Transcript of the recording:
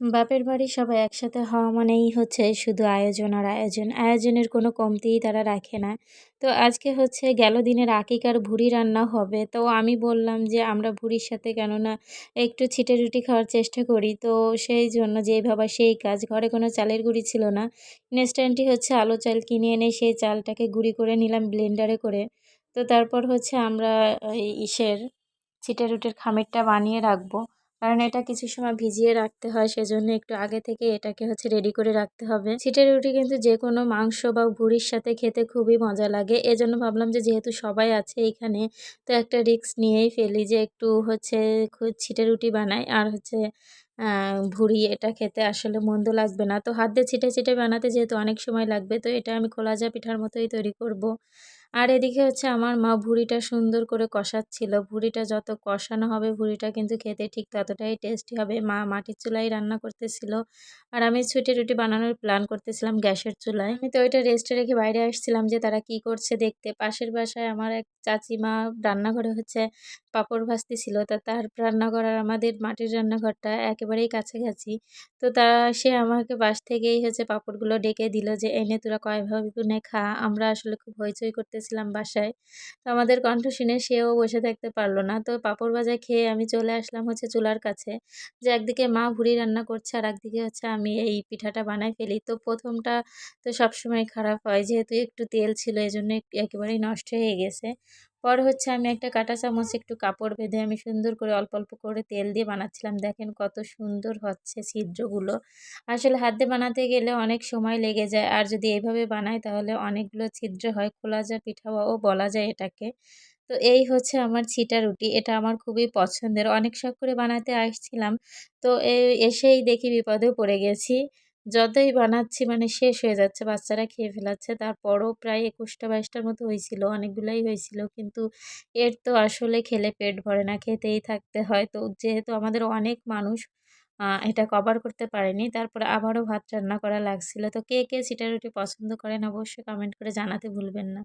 বাপের বাড়ির সবাই একসাথে হওয়া মানেই হচ্ছে শুধু আয়োজন আর আয়োজন। আয়োজনের কোনো কমতিই তারা রাখে না। তো আজকে হচ্ছে গেল দিনের আকিকার ভুড়ি রান্না হবে। তো আমি বললাম যে, "আমরা ভুড়ির সাথে কেননা একটু ছিটে রুটি খাওয়ার চেষ্টা করি।" তো সেই জন্য যেই ভাবা সেই কাজ। ঘরে কোনো চালের গুঁড়ি ছিল না। ইনস্ট্যান্টই হচ্ছে আলো চাল কিনে এনে সেই চালটাকে গুঁড়ি করে নিলাম ব্লেন্ডারে করে। তো তারপর হচ্ছে আমরা ছিটে রুটির খামিরটা বানিয়ে রাখবো। কারণ এটা কিছু সময় ভিজিয়ে রাখতে হয়, সেজন্য একটু আগে থেকে এটাকে হচ্ছে রেডি করে রাখতে হবে। ছিটের রুটি কিন্তু যেকোনো মাংস বা ভুড়ির সাথে খেতে খুবই মজা লাগে। এজন্য ভাবলাম যে যেহেতু সবাই আছে এইখানে, তো একটা রিস্ক নিয়েই ফেলি যে একটু হচ্ছে ছিটে রুটি বানাই আর হচ্ছে ভুড়ি এটা খেতে আসলে মন্দ লাগবে না। তো হাত দিয়ে ছিটে বানাতে যেহেতু অনেক সময় লাগবে, তো এটা আমি খোলাজা পিঠার মতোই তৈরি করব। আর এদিকে হচ্ছে আমার মা ভুড়িটা সুন্দর করে কষাচ্ছিল। ভুড়িটা যত কষানো হবে ভুড়িটা কিন্তু খেতে ঠিক ততটাই টেস্টি হবে। মা মাটির চুলায় রান্না করতেছিল। আর আমি ছুটে রুটি বানানোর প্ল্যান করতেছিলাম গ্যাসের চুলায়। আমি তো ওইটা রেস্টে রেখে বাইরে আসছিলাম যে তারা কি করছে দেখতে। পাশের বাসায় আমার এক চাচিমা রান্নাঘরে হচ্ছে পাঁপড় ভাজতেছিল। তা তার রান্নাঘর আর আমাদের মাটির রান্নাঘরটা একেবারেই কাছাকাছি। তো সে আমাকে পাশ থেকেই হচ্ছে পাঁপড়গুলো ডেকে দিল যে, "এনে তোরা কয়ভাবে গুনে খা।" আমরা আসলে খুব হইচই করতেছিলাম বাসায়। তো আমাদের কণ্ঠ শুনে সেও বসে থাকতে পারল না। তো পাঁপড় ভাজা খেয়ে আমি চলে আসলাম হচ্ছে চুলার কাছে। যে একদিকে মা ভুড়ি রান্না করছে আর একদিকে হচ্ছে আমি এই পিঠাটা বানাই ফেলি। তো ১ম টা তো সবসময় খারাপ হয়। যেহেতু একটু তেল ছিল এজন্য একেবারেই নষ্ট হয়ে গেছে। পরে হচ্ছে আমি একটা কাঁটা চামচে একটু কাপড় বেঁধে আমি সুন্দর করে অল্প, অল্প করে তেল দিয়ে বানাচ্ছিলাম। দেখেন কত সুন্দর হচ্ছে ছিদ্রগুলো। আসলে হাত দিয়ে বানাতে গেলে অনেক সময় লেগে যায়। আর যদি এভাবে বানাই তাহলে অনেকগুলো ছিদ্র হয়। খোলাজা পিঠাও বলা যায় এটাকে। তো এই হচ্ছে আমার ছিটা রুটি। এটা আমার খুবই পছন্দের। অনেক শখ করে বানাতে আসছিলাম। তো এসেই দেখি বিপদেও পড়ে গেছি। যতই বানাচ্ছি মানে শেষ হয়ে যাচ্ছে। বাচ্চারা খেয়ে ফেলাচ্ছে। তারপরও প্রায় ২১টা ২২টার মতো হয়েছিল। অনেকগুলাই হয়েছিল। কিন্তু এর তো আসলে খেলে পেট ভরে না। খেতেই থাকতে হয়। তো যেহেতু আমাদের অনেক মানুষ এটা কভার করতে পারেনি। তারপরে আবারও ভাত রান্না করা লাগছিল। তো কে ছিটা রুটি পছন্দ করেন অবশ্যই কমেন্ট করে জানাতে ভুলবেন না।